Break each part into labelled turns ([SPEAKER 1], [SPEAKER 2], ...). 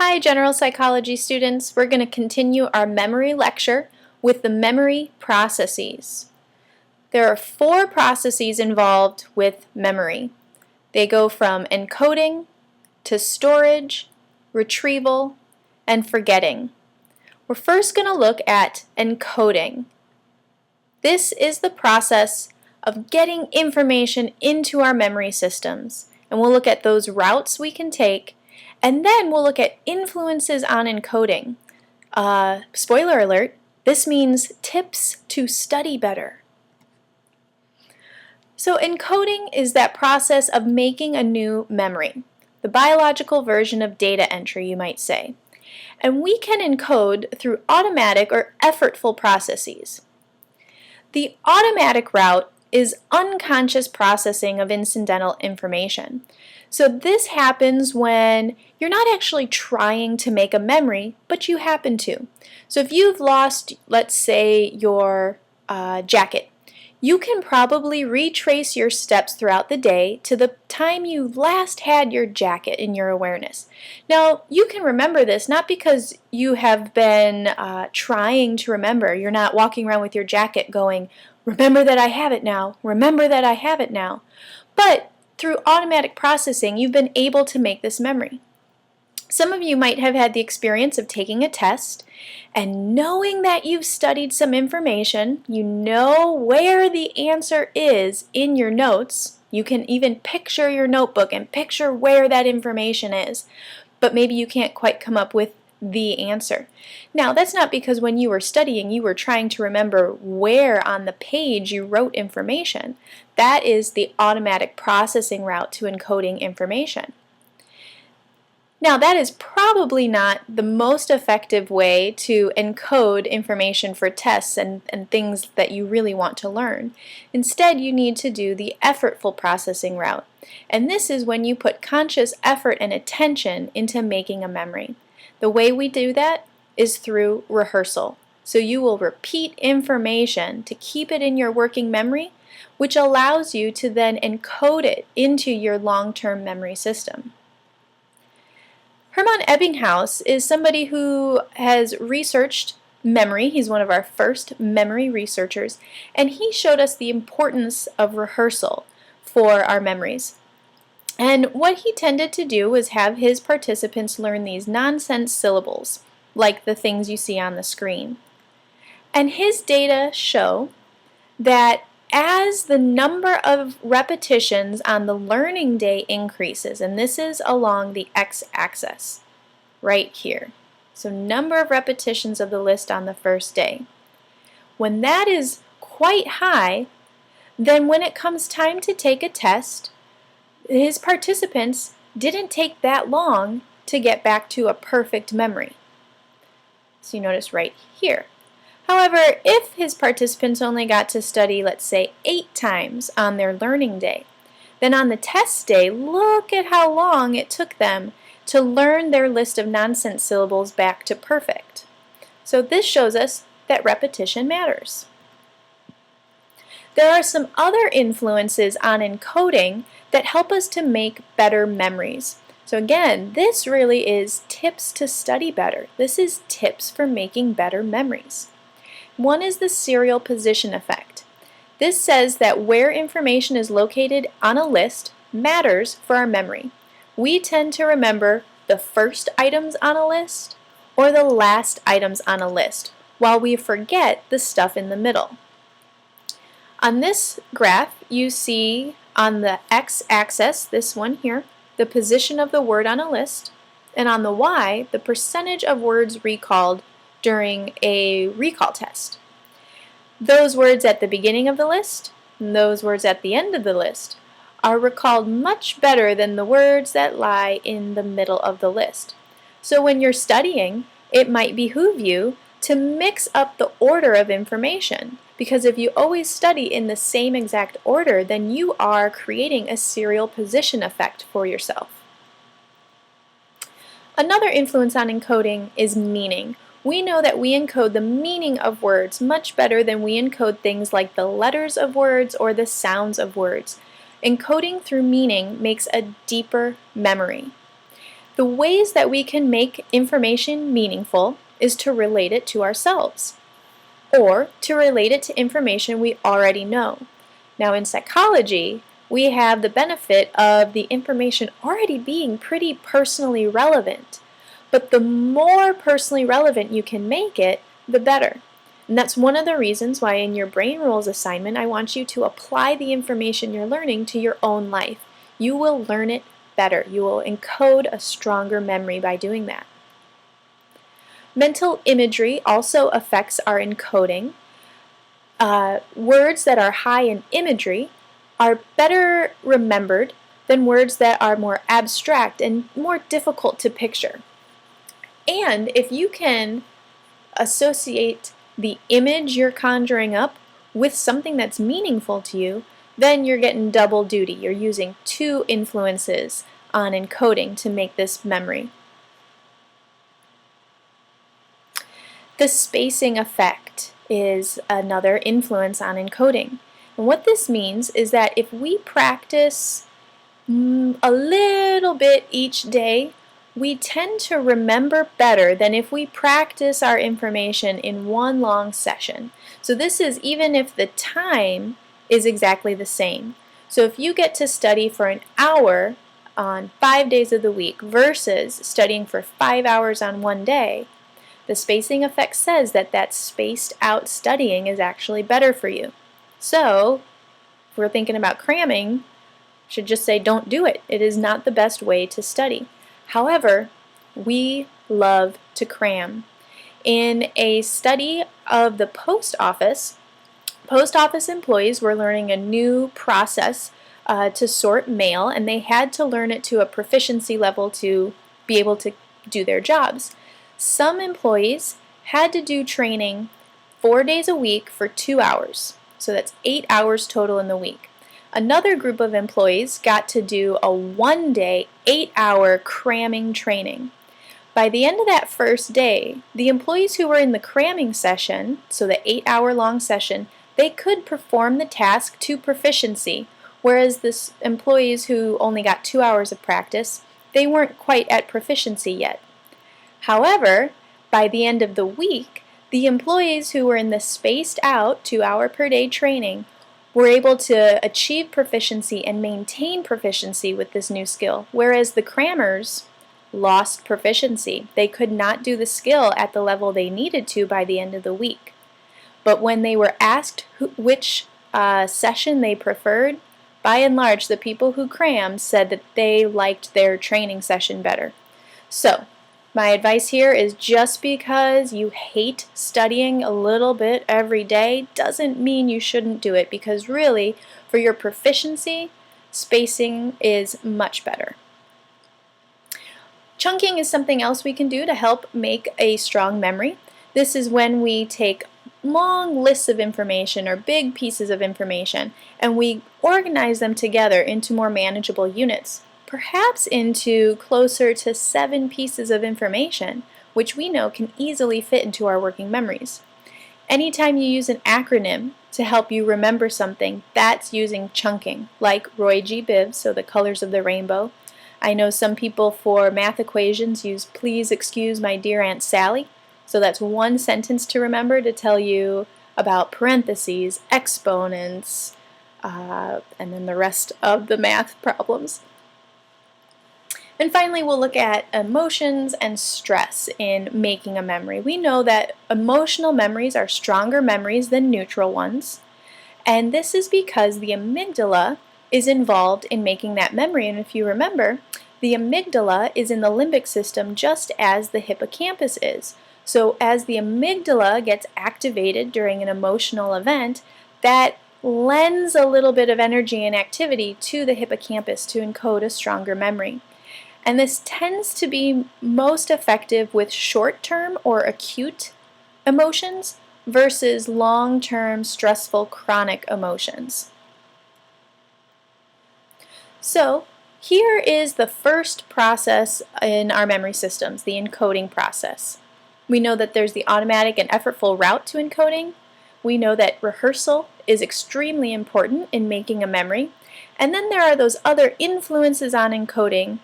[SPEAKER 1] Hi, general psychology students. We're going to continue our memory lecture with the memory processes. There are 4 processes involved with memory. They go from encoding to storage, retrieval, and forgetting. We're first going to look at encoding. This is the process of getting information into our memory systems, and we'll look at those routes we can take. And then we'll look at influences on encoding. Spoiler alert, this means tips to study better. So encoding is that process of making a new memory, the biological version of data entry, you might say. And we can encode through automatic or effortful processes. The automatic route is unconscious processing of incidental information. So this happens when you're not actually trying to make a memory, but you happen to. So if you've lost, let's say, your jacket, you can probably retrace your steps throughout the day to the time you last had your jacket in your awareness. Now, you can remember this not because you have been trying to remember. You're not walking around with your jacket going, remember that I have it now, remember that I have it now. But through automatic processing, you've been able to make this memory. Some of you might have had the experience of taking a test and knowing that you've studied some information, you know where the answer is in your notes. You can even picture your notebook and picture where that information is, but maybe you can't quite come up with the answer. Now, that's not because when you were studying you were trying to remember where on the page you wrote information. That is the automatic processing route to encoding information. Now, that is probably not the most effective way to encode information for tests and things that you really want to learn. Instead, you need to do the effortful processing route. And this is when you put conscious effort and attention into making a memory. The way we do that is through rehearsal. So you will repeat information to keep it in your working memory, which allows you to then encode it into your long-term memory system. Hermann Ebbinghaus is somebody who has researched memory. He's one of our first memory researchers, and he showed us the importance of rehearsal for our memories. And what he tended to do was have his participants learn these nonsense syllables, like the things you see on the screen. And his data show that as the number of repetitions on the learning day increases, and this is along the x-axis, right here. So number of repetitions of the list on the first day. When that is quite high, then when it comes time to take a test, his participants didn't take that long to get back to a perfect memory. So you notice right here. However, if his participants only got to study, let's say, 8 times on their learning day, then on the test day, look at how long it took them to learn their list of nonsense syllables back to perfect. So this shows us that repetition matters. There are some other influences on encoding that help us to make better memories. So again, this really is tips to study better. This is tips for making better memories. One is the serial position effect. This says that where information is located on a list matters for our memory. We tend to remember the first items on a list or the last items on a list, while we forget the stuff in the middle. On this graph, you see on the x-axis, this one here, the position of the word on a list, and on the y, the percentage of words recalled during a recall test. Those words at the beginning of the list and those words at the end of the list are recalled much better than the words that lie in the middle of the list. So when you're studying, it might behoove you to mix up the order of information, because if you always study in the same exact order, then you are creating a serial position effect for yourself. Another influence on encoding is meaning. We know that we encode the meaning of words much better than we encode things like the letters of words or the sounds of words. Encoding through meaning makes a deeper memory. The ways that we can make information meaningful is to relate it to ourselves, or to relate it to information we already know. Now in psychology, we have the benefit of the information already being pretty personally relevant. But the more personally relevant you can make it, the better. And that's one of the reasons why in your brain rules assignment, I want you to apply the information you're learning to your own life. You will learn it better. You will encode a stronger memory by doing that. Mental imagery also affects our encoding. Words that are high in imagery are better remembered than words that are more abstract and more difficult to picture. And if you can associate the image you're conjuring up with something that's meaningful to you, then you're getting double duty. You're using two influences on encoding to make this memory. The spacing effect is another influence on encoding. And what this means is that if we practice a little bit each day, we tend to remember better than if we practice our information in one long session. So this is even if the time is exactly the same. So if you get to study for an hour on 5 days of the week versus studying for 5 hours on one day, the spacing effect says that that spaced out studying is actually better for you. So if we're thinking about cramming, should just say don't do it. It is not the best way to study. However, we love to cram. In a study of the post office employees were learning a new process to sort mail, and they had to learn it to a proficiency level to be able to do their jobs. Some employees had to do training 4 days a week for 2 hours. So that's 8 hours total in the week. Another group of employees got to do a 1-day, 8-hour cramming training. By the end of that first day, the employees who were in the cramming session, so the 8-hour long session, they could perform the task to proficiency, whereas the employees who only got 2 hours of practice, they weren't quite at proficiency yet. However, by the end of the week, the employees who were in the spaced out 2-hour per day training were able to achieve proficiency and maintain proficiency with this new skill, whereas the crammers lost proficiency. They could not do the skill at the level they needed to by the end of the week. But when they were asked which session they preferred, by and large, the people who crammed said that they liked their training session better. So, my advice here is just because you hate studying a little bit every day doesn't mean you shouldn't do it, because really, for your proficiency, spacing is much better. Chunking is something else we can do to help make a strong memory. This is when we take long lists of information or big pieces of information and we organize them together into more manageable units, perhaps into closer to 7 pieces of information, which we know can easily fit into our working memories. Anytime you use an acronym to help you remember something, that's using chunking, like Roy G. Biv, so the colors of the rainbow. I know some people for math equations use please excuse my dear Aunt Sally, so that's one sentence to remember to tell you about parentheses, exponents, and then the rest of the math problems. And finally, we'll look at emotions and stress in making a memory. We know that emotional memories are stronger memories than neutral ones, and this is because the amygdala is involved in making that memory. And if you remember, the amygdala is in the limbic system just as the hippocampus is. So as the amygdala gets activated during an emotional event, that lends a little bit of energy and activity to the hippocampus to encode a stronger memory. And this tends to be most effective with short-term or acute emotions versus long-term stressful chronic emotions. So here is the first process in our memory systems, the encoding process. We know that there's the automatic and effortful route to encoding. We know that rehearsal is extremely important in making a memory. And then there are those other influences on encoding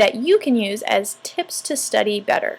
[SPEAKER 1] that you can use as tips to study better.